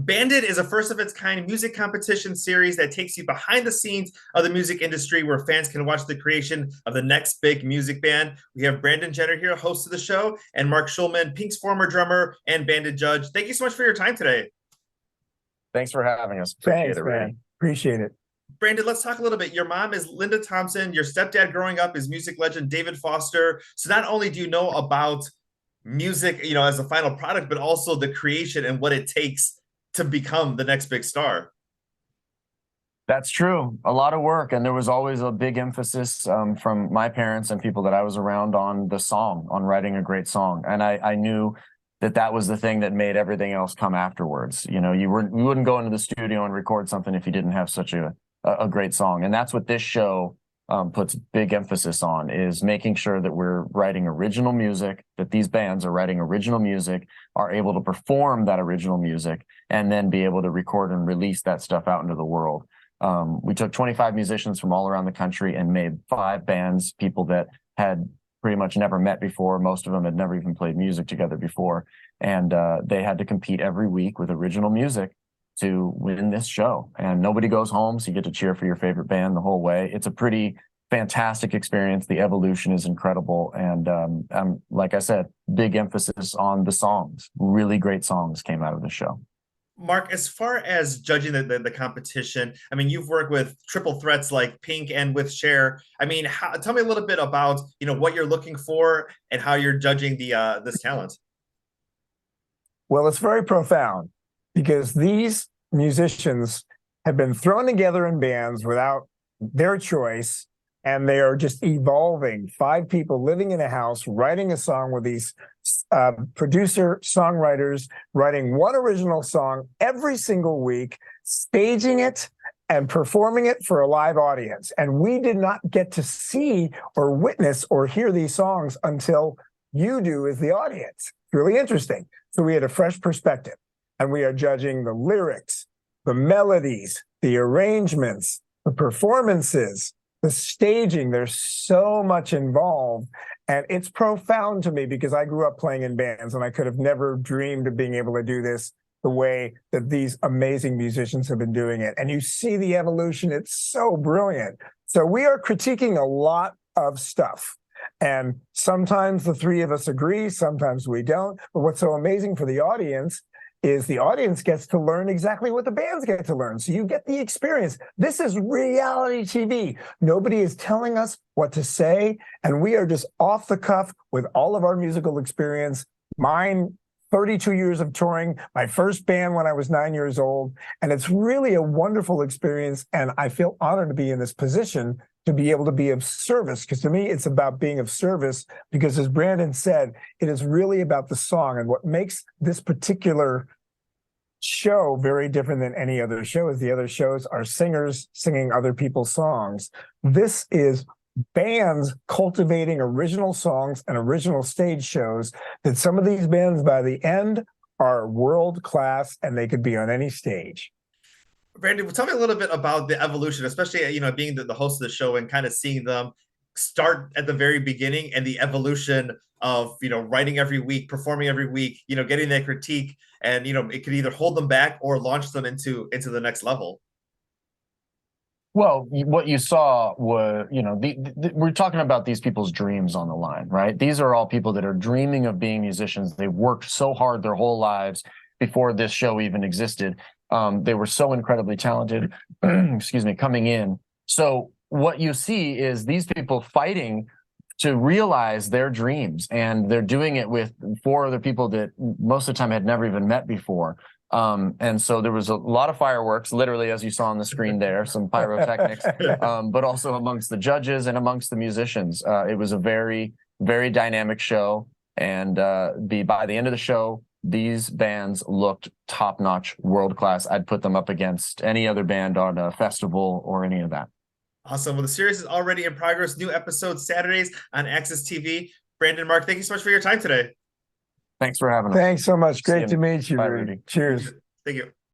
Bandit is a first of its kind music competition series that takes you behind the scenes of the music industry where fans can watch the creation of the next big music band. We have Brandon Jenner here, host of the show, and Mark Schulman, Pink's former drummer and Bandit judge. Thank you so much for your time today. Thanks for having us. Thanks, man. Appreciate it. Brandon, let's talk a little bit. Your mom is Linda Thompson. Your stepdad growing up is music legend David Foster. So not only do you know about music, as a final product, but also the creation and what it takes to become the next big star. That's true. A lot of work. And there was always a big emphasis from my parents and people that I was around on the song, on writing a great song. And I knew that was the thing that made everything else come afterwards. You wouldn't go into the studio and record something if you didn't have such a great song. And that's what this show puts big emphasis on, is making sure that we're writing original music, that these bands are writing original music, are able to perform that original music, and then be able to record and release that stuff out into the world. We took 25 musicians from all around the country and made 5 bands, people that had pretty much never met before. Most of them had never even played music together before. And they had to compete every week with original music to win this show. And nobody goes home, so you get to cheer for your favorite band the whole way. It's a pretty fantastic experience. The evolution is incredible. And like I said, big emphasis on the songs. Really great songs came out of the show. Mark, as far as judging the competition, I mean, you've worked with triple threats like Pink and with Cher. I mean, tell me a little bit about, what you're looking for and how you're judging this talent. Well, it's very profound because these musicians have been thrown together in bands without their choice, and they are just evolving. 5 people living in a house, writing a song with these producer songwriters, writing one original song every single week, staging it and performing it for a live audience. And we did not get to see or witness or hear these songs until you do as the audience. It's really interesting. So we had a fresh perspective, and we are judging the lyrics, the melodies, the arrangements, the performances, the staging. There's so much involved, and it's profound to me because I grew up playing in bands, and I could have never dreamed of being able to do this the way that these amazing musicians have been doing it. And you see the evolution. It's so brilliant. So we are critiquing a lot of stuff. And sometimes the 3 of us agree, sometimes we don't. But what's so amazing for the audience is the audience gets to learn exactly what the bands get to learn. So you get the experience. This is reality TV. Nobody is telling us what to say, and we are just off the cuff with all of our musical experience. Mine, 32 years of touring, my first band when I was 9 years old, and it's really a wonderful experience, and I feel honored to be in this position to be able to be of service, because to me, it's about being of service, because as Brandon said, it is really about the song. And what makes this particular show very different than any other show is the other shows are singers singing other people's songs. This is bands cultivating original songs and original stage shows that some of these bands by the end are world class, and they could be on any stage. Brandon, tell me a little bit about the evolution, especially, being the host of the show and kind of seeing them start at the very beginning and the evolution of, writing every week, performing every week, getting that critique, and, it could either hold them back or launch them into the next level. Well, what you saw was, we're talking about these people's dreams on the line, right? These are all people that are dreaming of being musicians. They've worked so hard their whole lives before this show even existed. They were so incredibly talented, excuse me, coming in. So what you see is these people fighting to realize their dreams, and they're doing it with 4 other people that most of the time had never even met before. And so there was a lot of fireworks, literally, as you saw on the screen there, some pyrotechnics, but also amongst the judges and amongst the musicians. It was a very, very dynamic show. And by the end of the show, these bands looked top-notch, world-class. I'd put them up against any other band on a festival or any of that. Awesome. Well, the series is already in progress. New episodes Saturdays on AXS TV. Brandon, Mark, thank you so much for your time today. Thanks for having us. Thanks so much. Great to meet you. Bye, Rudy. Cheers. Thank you.